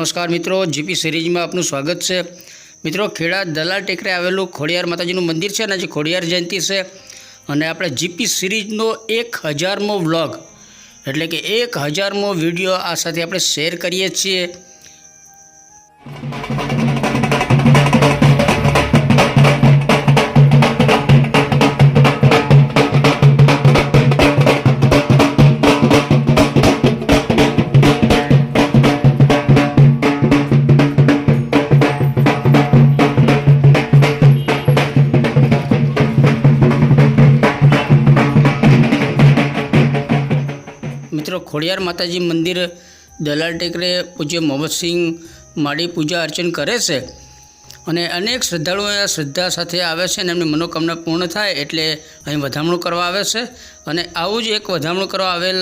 नमस्कार मित्रों, GP series में आपनु स्वागत है। मित्रों, खेड़ा दलाल टेकरे आवेलू खोडियार माताजीनु मंदिर है। आज खोडियार जयंती है और आप जीपी सीरीजनो 1000मो व्लॉग एटले कि 1000मो विडियो आ साथे आपणे शेर करीए छीए। मित्रों, खोडियार माताजी मंदिर दलाल टेकरे पूज्य मोहम्मद सिंह माड़ी पूजा अर्चन करे से अने अनेक श्रद्धालुओ श्रद्धा साथे आवे छे अने एमनी मनोकामना पूर्ण थाय एटले अहीं वधामणुं करवा आवे छे। अने आवुं ज एक वधामणुं करवा आवेल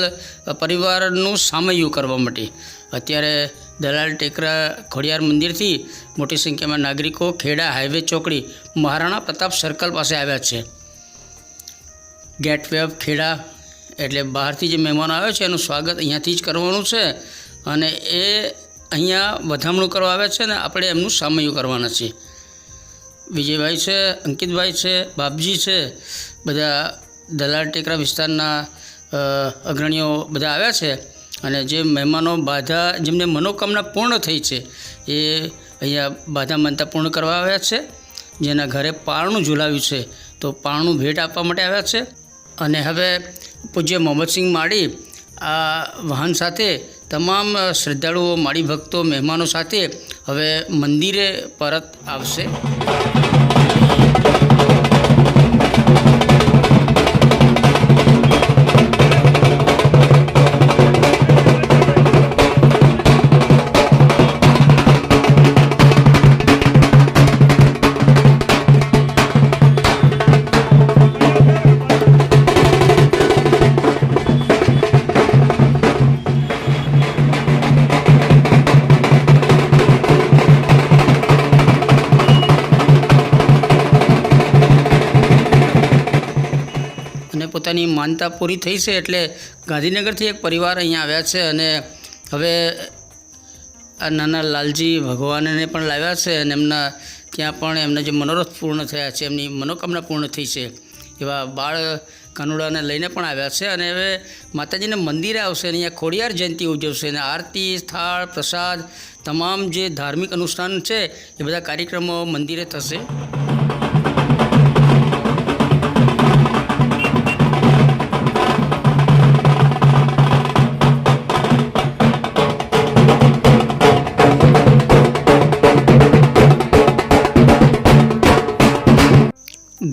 परिवारनुं सामयिक करवा माटे अत्यारे दलाल टेकरा खोडियार मंदिरथी मोटी संख्यामां नागरिको खेड़ा हाईवे चौकड़ी महाराणा प्रताप सर्कल पासे आव्या छे। गेटवे ऑफ खेड़ा एटले बहारथी जे मेहमानो आवे छे एनुं स्वागत अहींयाथी ज करवानुं छे अने ए अहींया वधामणुं करवा आवे छे ने आपणे एमनुं सामयिक करवाना छे। विजयभाई छे, अंकितभाई छे, बापजी छे, बधा दलाल टेकरा विस्तारना अग्रणीओ बधा आव्या छे अने जे मेहमानो बाधा जेमने मनोकामना पूर्ण थई छे ए अहींया बाधा मानता पूर्ण करवा आव्या छे। जेना घरे पारणुं झूलाव्युं छे तो पारणुं भेट आपवा माटे आव्या छे। अने हवे पूज्य मोहम्मद सिंह माड़ी आ वाहन साथे तमाम श्रद्धालुओ माड़ी भक्तो मेहमानों साथे हवे मंदिरे परत आवशे। અને પોતાની માનતા પૂરી થઈ છે એટલે ગાંધીનગરથી એક પરિવાર અહીંયા આવ્યા છે અને હવે આ નાના લાલજી ભગવાનને પણ લાવ્યા છે અને એમના ત્યાં પણ એમના જે મનોરથ પૂર્ણ થયા છે, એમની મનોકામના પૂર્ણ થઈ છે એવા બાળ કાનુડાને લઈને પણ આવ્યા છે અને હવે માતાજીના મંદિરે આવશે અને અહીંયા ખોડિયાર જયંતિ ઉજવશે અને આરતી, થાળ, પ્રસાદ, તમામ જે ધાર્મિક અનુષ્ઠાન છે એ બધા કાર્યક્રમો મંદિરે થશે।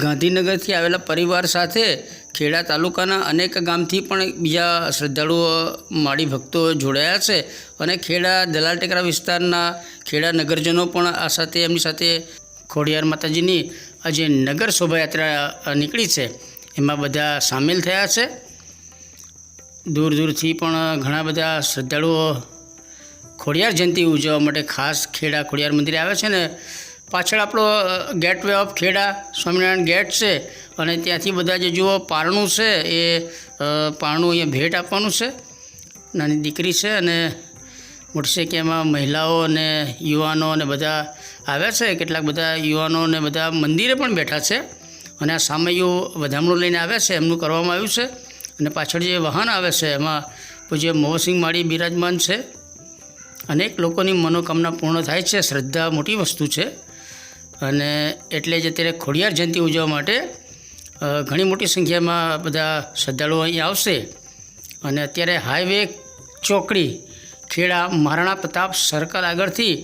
ગાંધીનગરથી આવેલા પરિવાર સાથે ખેડા તાલુકાના અનેક ગામથી પણ બીજા શ્રદ્ધાળુઓ માળી ભક્તો જોડાયા છે અને ખેડા દલાલ ટેકરા વિસ્તારના ખેડા નગરજનો પણ આ સાથે એમની સાથે ખોડિયાર માતાજીની આ જે નગર શોભાયાત્રા નીકળી છે એમાં બધા સામેલ થયા છે। દૂર દૂરથી પણ ઘણા બધા શ્રદ્ધાળુઓ ખોડિયાર જયંતિ ઉજવવા માટે ખાસ ખેડા ખોડિયાર મંદિરે આવે છે ને પાછળ આપણો gateway of Kheda Swaminarayan gate છે અને ત્યાંથી બધા જે જુઓ પારણું છે એ પારણું અહીંયા ભેટ આપવાનું છે। નાની દીકરી છે અને મોટી સંખ્યામાં મહિલાઓ અને યુવાનો અને બધા આવ્યા છે। કેટલાક બધા યુવાનો અને બધા મંદિરે પણ બેઠા છે અને આ સામયિક વધામણું લઈને આવ્યા છે એમનું કરવામાં આવ્યું છે અને પાછળ જે વાહન આવે છે એમાં પૂજ્ય મોહસિંહ માળી બિરાજમાન છે। અનેક લોકોની મનોકામના પૂર્ણ થાય છે। શ્રદ્ધા મોટી વસ્તુ છે અને એટલે જ અત્યારે ખોડિયાર જયંતિ ઉજવવા માટે ઘણી મોટી સંખ્યામાં બધા શ્રદ્ધાળુઓ અહીં આવશે અને અત્યારે હાઈવે ચોકડી ખેડા મહારાણા પ્રતાપ સર્કલ આગળથી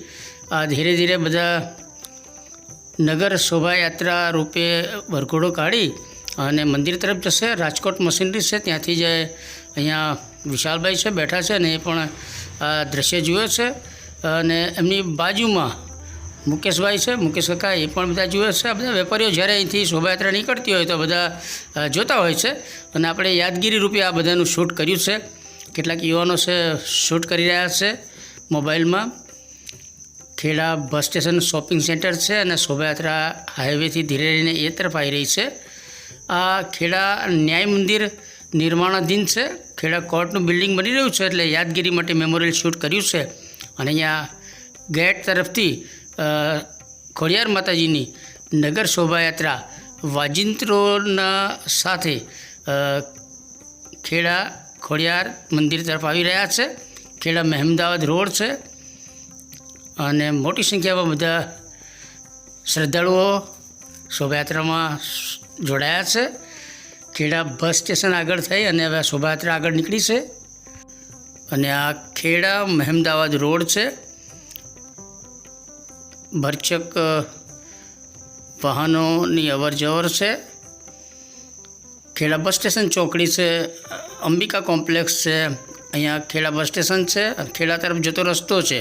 ધીરે ધીરે બધા નગર શોભાયાત્રા રૂપે વરઘોડો કાઢી અને મંદિર તરફ જશે। રાજકોટ મશીનરી છે ત્યાંથી જે અહીંયા વિશાલભાઈ છે બેઠા છે અને એ પણ આ દ્રશ્ય જુએ છે અને એમની બાજુમાં મુકેશભાઈ છે, મુકેશ કાકા એ પણ બધા જુએ છે। આ બધા વેપારીઓ જ્યારે અહીંથી શોભાયાત્રા નીકળતી હોય તો બધા જોતા હોય છે અને આપણે યાદગીરી રૂપે આ બધાનું શૂટ કર્યું છે। કેટલાક યુવાનો છે શૂટ કરી રહ્યા છે મોબાઈલમાં। Kheda bus station shopping centre છે અને શોભાયાત્રા હાઈવેથી ધીરે ધીરે એ તરફ આવી રહી છે। આ ખેડા ન્યાય મંદિર નિર્માણાધીન છે। ખેડા કોર્ટનું બિલ્ડિંગ બની રહ્યું છે એટલે યાદગીરી માટે મેમોરિયલ શૂટ કર્યું છે અને અહીંયા ગેટ તરફથી ખોડિયાર માતાજીની નગર શોભાયાત્રા વાજિંત્રોના સાથે ખેડા ખોડિયાર મંદિર તરફ આવી રહ્યા છે. ખેડા મહેમદાવાદ રોડ છે અને મોટી સંખ્યામાં બધા શ્રદ્ધાળુઓ શોભાયાત્રામાં જોડાયા છે. ખેડા બસ સ્ટેશન આગળ થઈ અને હવે શોભાયાત્રા આગળ નીકળી છે અને આ ખેડા મહેમદાવાદ રોડ છે. ભરચક વાહનોની અવર જવર છે. ખેડા બસ સ્ટેશન ચોકડી છે, અંબિકા કોમ્પ્લેક્સ છે, અહીંયા ખેડા બસ સ્ટેશન છે, ખેડા તરફ જતો રસ્તો છે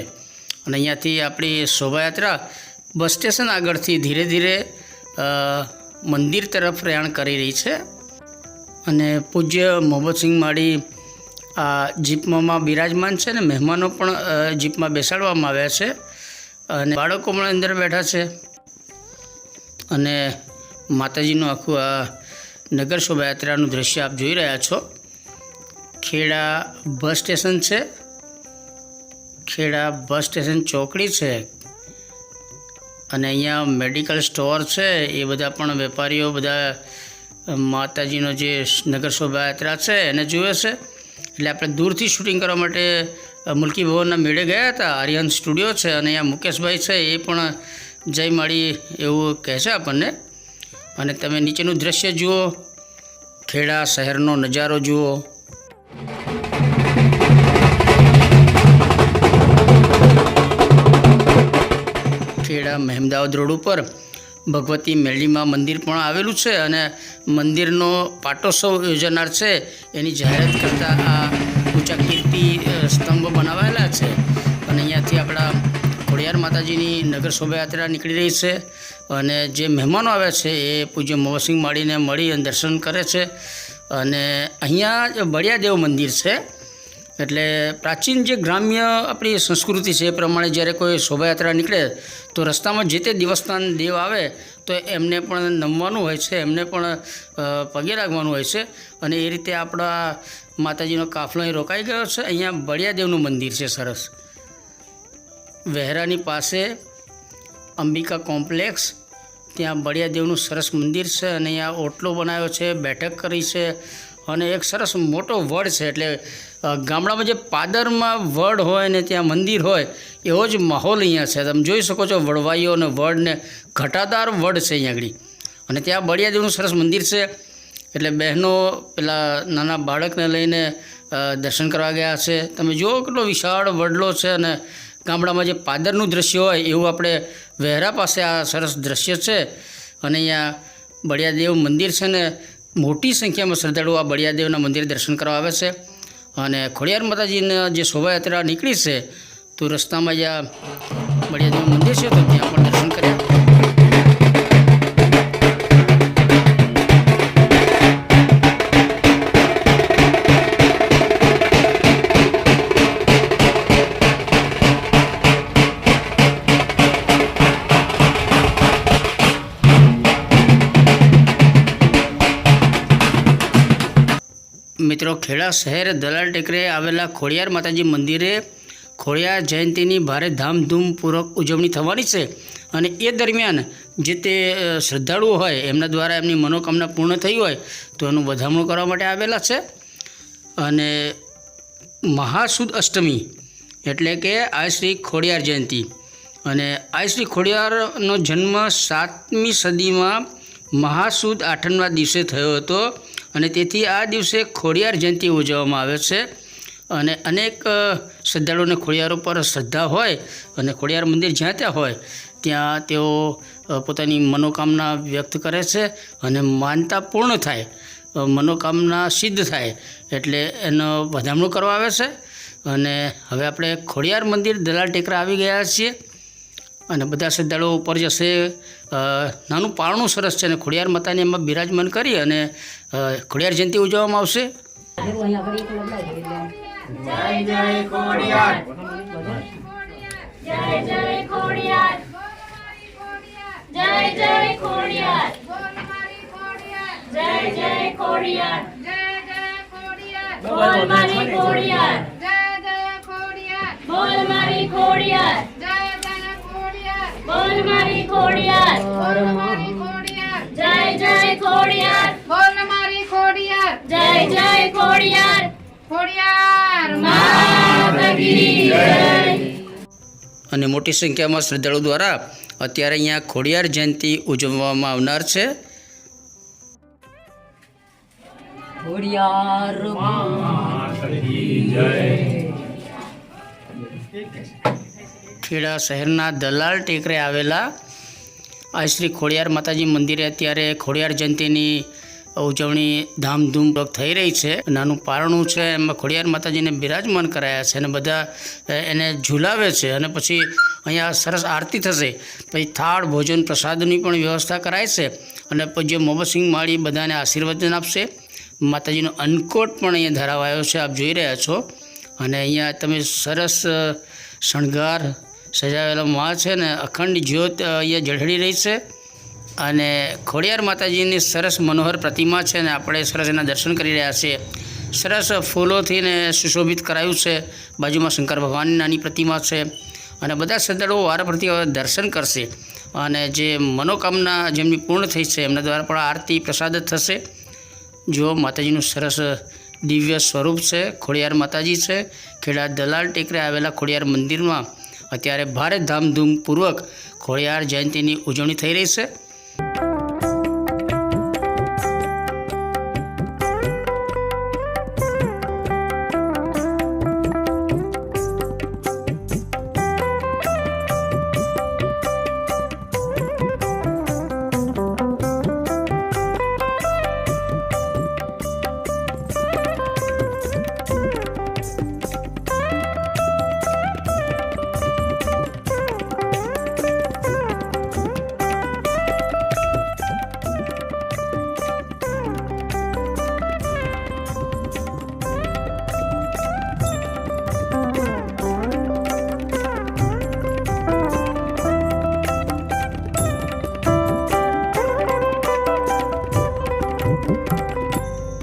અને અહીંયાથી આપણી શોભાયાત્રા બસ સ્ટેશન આગળથી ધીરે ધીરે મંદિર તરફ પ્રયાણ કરી રહી છે. અને પૂજ્ય મોહમ્મદસિંહ માળી આ જીપમાં બિરાજમાન છે અને મહેમાનો પણ જીપમાં બેસાડવામાં આવ્યા છે અને બાળકો પણ અંદર બેઠા છે. અને માતાજીનું આખું આ નગર શોભાયાત્રાનું દૃશ્ય આપ જોઈ રહ્યા છો. ખેડા બસ સ્ટેશન છે, ખેડા બસ સ્ટેશન ચોકડી છે અને અહીંયા મેડિકલ સ્ટોર છે. એ બધા પણ વેપારીઓ બધા માતાજીનો જે નગર શોભાયાત્રા છે એને જુએ છે. એટલે આપણે દૂરથી શૂટિંગ કરવા માટે મુલકી ભવનના મેળે ગયા હતા. આર્યન સ્ટુડિયો છે અને અહીંયા મુકેશભાઈ છે એ પણ જય માળી એવું કહે છે આપણને. અને તમે નીચેનું દૃશ્ય જુઓ, ખેડા શહેરનો નજારો જુઓ. ખેડા મહેમદાવાદ રોડ ઉપર ભગવતી મેરડીમાં મંદિર પણ આવેલું છે અને મંદિરનો પાટોત્સવ યોજાનાર છે એની જાહેરાત કરતાં આ ઊંચા કીર્તિ સ્તંભ બનાવાયેલા છે. અને અહીંયાથી આપણા ખોડિયાર માતાજીની નગર શોભાયાત્રા નીકળી રહી છે અને જે મહેમાનો આવ્યા છે એ પૂજ્ય મોહમ્મદસિંહ માળીને મળી અને દર્શન કરે છે. અને અહીંયા બળિયાદેવ મંદિર છે. એટલે પ્રાચીન જે ગ્રામ્ય આપણી સંસ્કૃતિ છે એ પ્રમાણે જ્યારે કોઈ શોભાયાત્રા નીકળે તો રસ્તામાં જે તે દેવસ્થાન દેવ આવે તો એમને પણ નમવાનું હોય છે, એમને પણ પગે લાગવાનું હોય છે. અને એ રીતે આપણા માતાજીનો કાફલો અહીં રોકાઈ ગયો છે. અહીંયા બળિયાદેવનું મંદિર છે સરસ. વહેરાની પાસે અંબિકા કોમ્પ્લેક્સ, ત્યાં બળિયાદેવનું સરસ મંદિર છે અને અહીંયા ઓટલો બનાવ્યો છે, બેઠક કરી છે અને એક સરસ મોટો વડ છે. એટલે ગામડામાં જે પાદરમાં વડ હોય ને ત્યાં મંદિર હોય એવો જ માહોલ અહીંયા છે. તમે જોઈ શકો છો વડવાઈઓ અને વડને ઘટાદાર વડ છે અહીંયા આગળ. અને ત્યાં બળિયાદેવનું સરસ મંદિર છે. એટલે બહેનો પેલા નાના બાળકને લઈને દર્શન કરવા ગયા છે. તમે જુઓ કેટલો વિશાળ વડલો છે અને ગામડામાં જે પાદરનું દૃશ્ય હોય એવું આપણે વહેરા પાસે આ સરસ દૃશ્ય છે. અને અહીંયા બળિયાદેવ મંદિર છે ને મોટી સંખ્યામાં શ્રદ્ધાળુઓ આ બળિયાદેવના મંદિરે દર્શન કરવા આવે છે. અને ખોડિયાર માતાજીના જે શોભાયાત્રા નીકળી છે તો રસ્તામાં જ્યાં બળિયાદેવનું મંદિર છે તો ત્યાં પણ દર્શન કર્યા. મિત્રો, ખેડા શહેર દલાલ ટેકરે આવેલા ખોડિયાર માતાજી મંદિરે ખોડિયાર જયંતીની ભારે ધામધૂમપૂર્વક ઉજવણી થવાની છે. અને એ દરમિયાન જે તે શ્રદ્ધાળુઓ હોય એમના દ્વારા એમની મનોકામના પૂર્ણ થઈ હોય તો એનું વધામણું કરવા માટે આવેલા છે. અને મહાસુદ અષ્ટમી એટલે કે આ શ્રી ખોડિયાર જયંતી. અને આ શ્રી ખોડિયારનો જન્મ 7મી સદીમાં મહાસુદ આઠમના દિવસે થયો હતો અને તેથી આ દિવસે ખોડિયાર જયંતી ઉજવવામાં આવે છે. અને અનેક શ્રદ્ધાળુઓને ખોડિયાર ઉપર શ્રદ્ધા હોય અને ખોડિયાર મંદિર જ્યાં ત્યાં હોય ત્યાં તેઓ પોતાની મનોકામના વ્યક્ત કરે છે અને માનતા પૂર્ણ થાય, મનોકામના સિદ્ધ થાય એટલે એનો વધામણું કરવા આવે છે. અને હવે આપણે ખોડિયાર મંદિર દલાલ ટેકરા આવી ગયા છીએ અને બધા શ્રદ્ધાળુઓ ઉપર જશે. નાનું પારણું સરસ છે અને ખોડિયાર માતાને એમાં બિરાજમાન કરી અને ખોડિયાર જયંતી ઉજવવામાં આવશે. જય જય ખોડિયાર, જય જય ખોડિયાર, જય જય ખોડિયાર, જય જય ખોડિયાર, બોલ મારી ખોડિયાર, બોલ મારી ખોડિયાર. બોલ મારી ખોડિયાર બોલ મારી ખોડિયાર જય જય ખોડિયાર બોલ મારી ખોડિયાર જય જય ખોડિયાર ખોડિયાર માતા કી જય અને મોટી સંખ્યામાં શ્રદ્ધાળુ દ્વારા અત્યારે અહીંયા ખોડિયાર જયંતિ ઉજવવામાં આવનાર છે. ખેડા શહેરના દલાલ ટેકરે આવેલા આ શ્રી ખોડિયાર માતાજી મંદિરે અત્યારે ખોડિયાર જયંતિની ઉજવણી ધામધૂમપૂર્વક થઈ રહી છે. નાનું પારણું છે, એમાં ખોડિયાર માતાજીને બિરાજમાન કરાયા છે અને બધા એને ઝુલાવે છે. અને પછી અહીંયા સરસ આરતી થશે, પછી થાળ ભોજન પ્રસાદની પણ વ્યવસ્થા કરાય છે. અને પૂજ્ય મોહમ્મદસિંહ માળી બધાને આશીર્વાદન આપશે. માતાજીનો અન્નકોટ પણ અહીંયા ધરાવાયો છે, આપ જોઈ રહ્યા છો. અને અહીંયા તમે સરસ શણગાર સજાવેલા માં છે ને અખંડ જ્યોત અહીંયા ઝળહળી રહી છે. અને ખોડિયાર માતાજીની સરસ મનોહર પ્રતિમા છે ને આપણે સરસ એના દર્શન કરી રહ્યા છીએ. સરસ ફૂલોથી ને સુશોભિત કરાયું છે. બાજુમાં શંકર ભગવાનની નાની પ્રતિમા છે અને બધા શ્રદ્ધાળુઓ વારાફરતી દર્શન કરશે. અને જે મનોકામના જેમની પૂર્ણ થઈ છે એમના દ્વારા પણ આરતી પ્રસાદ થશે. જો માતાજીનું સરસ દિવ્ય સ્વરૂપ છે. ખોડિયાર માતાજી છે. ખેડા દલાલ ટેકરે આવેલા ખોડિયાર મંદિરમાં અત્યારે ભારે ધામધૂમપૂર્વક ખોડિયાર જયંતિની ઉજવણી થઈ રહી છે.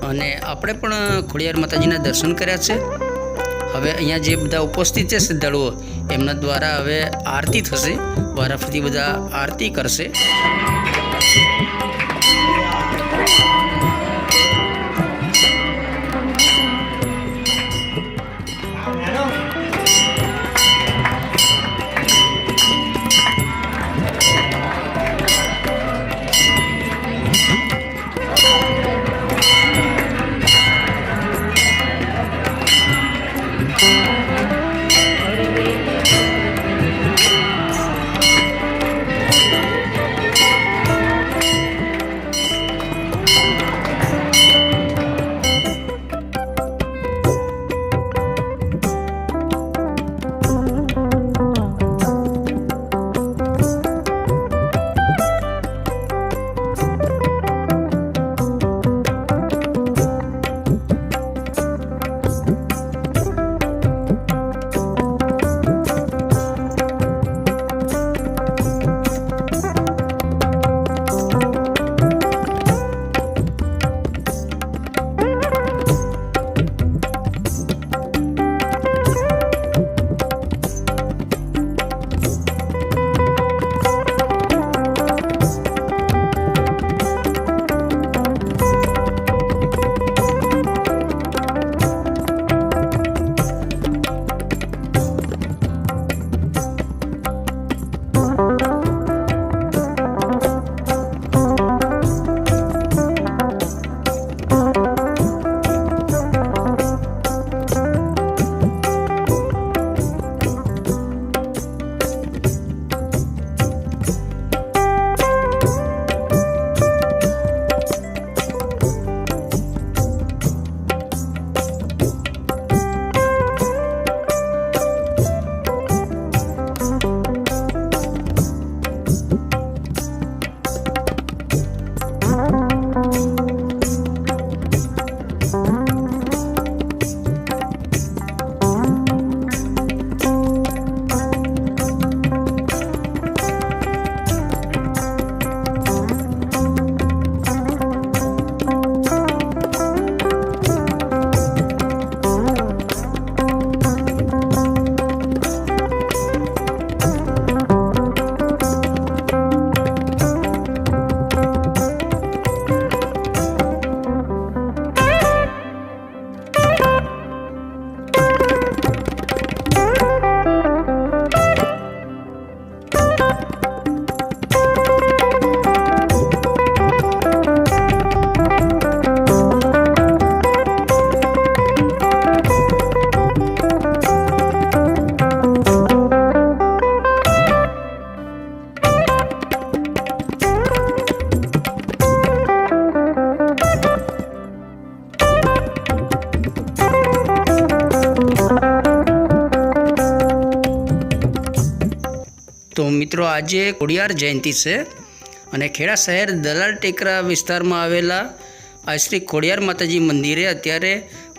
અને આપણે પણ ખોડિયાર માતાજીના દર્શન કર્યા છે. હવે અહીંયા જે બધા ઉપસ્થિત છે શ્રદ્ધાળુઓ એમના દ્વારા હવે આરતી થશે. વારાફરતી બધા આરતી કરશે. મિત્રો આજે ખોડિયાર જયંતિ છે અને ખેડા શહેર દલાલ ટેકરા વિસ્તારમાં આવેલા આ શ્રી ખોડિયાર માતાજી મંદિરે અત્યારે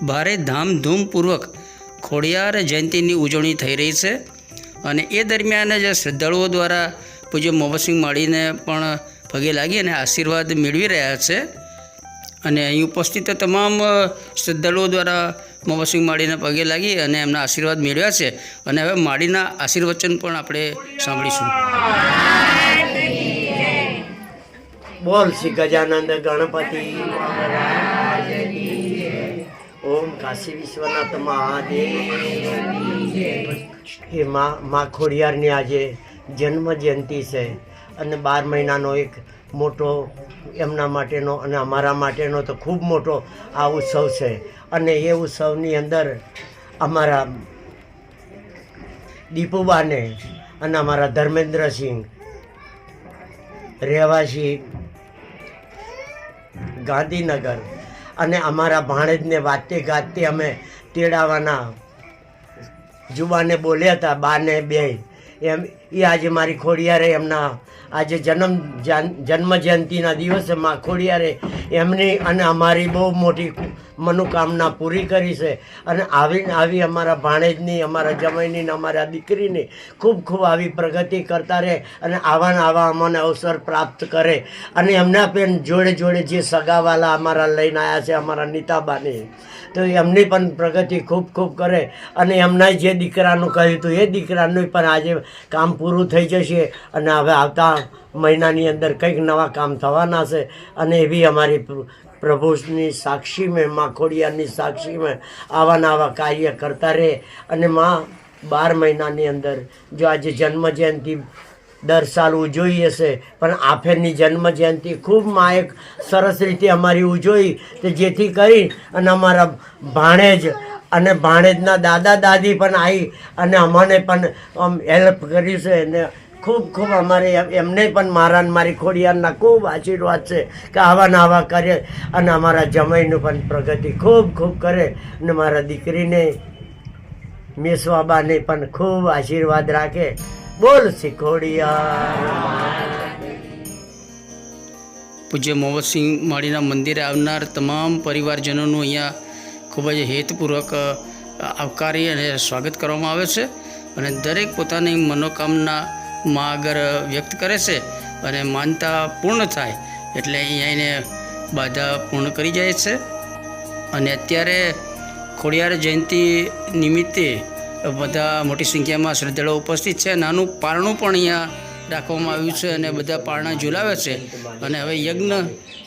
ભારે ધામધૂમપૂર્વક ખોડિયાર જયંતિની ઉજવણી થઈ રહી છે અને એ દરમિયાન જ શ્રદ્ધાળુઓ દ્વારા પૂજ્ય મોહમ્મદસિંહ માળીને પણ પગે લાગી અને આશીર્વાદ મેળવી રહ્યા છે અને અહીં ઉપસ્થિત તમામ શ્રદ્ધાળુઓ દ્વારા મોહમ્મદસિંહ માળીને પગે લાગી અને એમના આશીર્વાદ મેળવ્યા છે અને હવે માળીના આશીર્વચન પણ આપણે સાંભળીશું. બોલ શ્રી ગજાનંદ ગણપતિ ઓમ કાશી વિશ્વનાથ મહાદેવ. એ મા ખોડિયારની આજે જન્મ જયંતિ છે અને 12 મહિનાનો એક મોટો એમના માટેનો અને અમારા માટેનો તો ખૂબ મોટો આ ઉત્સવ છે અને એ ઉત્સવની અંદર અમારા દીપુબાને અને અમારા ધર્મેન્દ્રસિંહ રહેવાસી ગાંધીનગર અને અમારા ભાણેજને વાતે ગાતે અમે તેડાવાના જુબાને બોલ્યા હતા બાને બે એમ એ આજે મારી ખોડિયારે એમના આજે જન્મ જયંતિના દિવસે માં ખોડિયારે એમની અને અમારી બહુ મોટી મનોકામના પૂરી કરી છે અને આવી અમારા ભાણેજની અમારા જમાઈની ને અમારા દીકરીની ખૂબ ખૂબ આવી પ્રગતિ કરતા રહે અને આવા અમને અવસર પ્રાપ્ત કરે અને એમના પણ જોડે જોડે જે સગાવાલા અમારા લઈને આવ્યા છે અમારા નીતાબાની તો એમની પણ પ્રગતિ ખૂબ ખૂબ કરે અને એમના જે દીકરાનું કહ્યું હતું એ દીકરાનું પણ આજે કામ પૂરું થઈ જશે અને હવે આવતા મહિનાની અંદર કંઈક નવા કામ થવાના છે અને એવી અમારી પ્રભુની સાક્ષી મેં મા ખોડિયારની સાક્ષી મેં આવા કાર્ય કરતા રહે અને માં 12 મહિનાની અંદર જો આજે જન્મ જયંતિ દર સાલ ઉજવીએ છે પણ આફેરની જન્મ જયંતિ ખૂબ માં એક સરસ રીતે અમારી ઉજવી તો જેથી કરી અને અમારા ભાણેજ અને ભાણેજના દાદા દાદી પણ આવી અને અમને પણ હેલ્પ કર્યું છે અને ખૂબ ખૂબ અમારે એમને પણ મારા મારી ખોડિયારના ખૂબ આશીર્વાદ છે કે આવા કરે અને અમારા જમાઈનું પણ પ્રગતિ ખૂબ ખૂબ કરે અને મારા દીકરીને મેસવાબાને પણ ખૂબ આશીર્વાદ રાખે. બોલ શ્રી ખોડિયાર. પૂજ્ય મોહમ્મદસિંહ માળીના મંદિરે આવનાર તમામ પરિવારજનોનું અહીંયા ખૂબ જ હેતુપૂર્વક આવકારી અને સ્વાગત કરવામાં આવે છે અને દરેક પોતાની મનોકામના માં આગળ વ્યક્ત કરે છે અને માનતા પૂર્ણ થાય એટલે અહીંયા એને બાધા પૂર્ણ કરી જાય છે. અને અત્યારે ખોડિયાર જયંતિ નિમિત્તે બધા મોટી સંખ્યામાં શ્રદ્ધાળુઓ ઉપસ્થિત છે. નાનું પારણું પણ અહીંયા રાખવામાં આવ્યું છે અને બધા પારણા ઝુલાવે છે અને હવે યજ્ઞ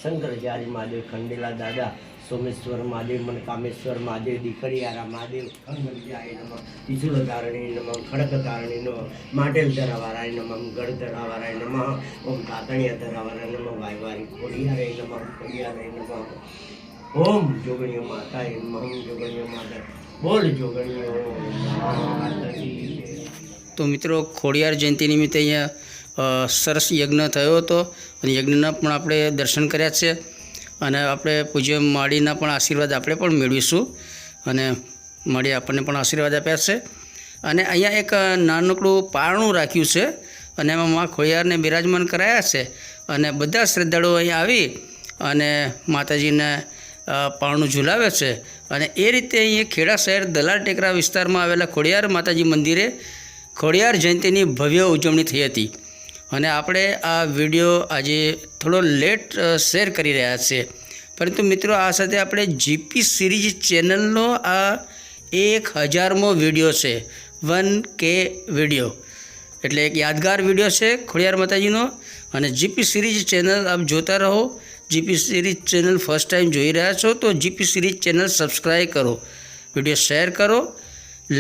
શંકરચારી મહાદેવ ખંડેલા દાદા સોમેશ્વર મહાદેવ મનકામેશ્વર મહાદેવ દીકરીયારા મહાદેવ અંગજાય નમઃ ત્રિશુલધારણી નમઃ ખડકધારણી નમઃ માટેલ ધરાવારાય નમઃ ગઢ ધરાવારાય નમઃ ઓમ કાતણિયા ધરાવારાય નમઃ વાયવારી ખોડિયારે નમઃ ખોડિયારે નમઃ ઓમ જોગણીઓ માતાય નમઃ જોગણીઓ માતા. બોલ જોગણીઓ. તો મિત્રો ખોડિયાર જયંતિ નિમિત્તે અહીંયા સરસ યજ્ઞ થયો હતો અને યજ્ઞના પણ આપણે દર્શન કર્યા છે અને આપણે પૂજ્ય માળીના પણ આશીર્વાદ આપણે પણ મેળવીશું અને માળી આપણને પણ આશીર્વાદ આપ્યા છે. અને અહીંયા એક નાનકડું પારણું રાખ્યું છે અને એમાં મા ખોડિયારને બિરાજમાન કરાયા છે અને બધા શ્રદ્ધાળુઓ અહીંયા આવી અને માતાજીને પારણું ઝુલાવે છે અને એ રીતે અહીંયા ખેડા શહેર દલાલ ટેકરા વિસ્તારમાં આવેલા ખોડિયાર માતાજી મંદિરે ખોડિયાર જયંતિની ભવ્ય ઉજવણી થઈ હતી અને આપણે આ વિડીયો આજે થોડો લેટ શેર કરી રહ્યા છીએ પરંતુ મિત્રો આ સાથે આપણે જીપી સિરીઝ ચેનલનો આ 1000મો વિડીયો છે 1K વિડીયો એટલે એક યાદગાર વિડીયો છે ખોડિયાર માતાજીનો અને જીપી સિરીઝ ચેનલ આપ જોતા રહો. GP series channel first time જોઈ રહ્યા છો તો જીપી સિરીઝ ચેનલ સબસ્ક્રાઈબ કરો, વિડીયો શેર કરો,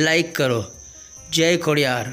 લાઈક કરો. જય ખોડિયાર.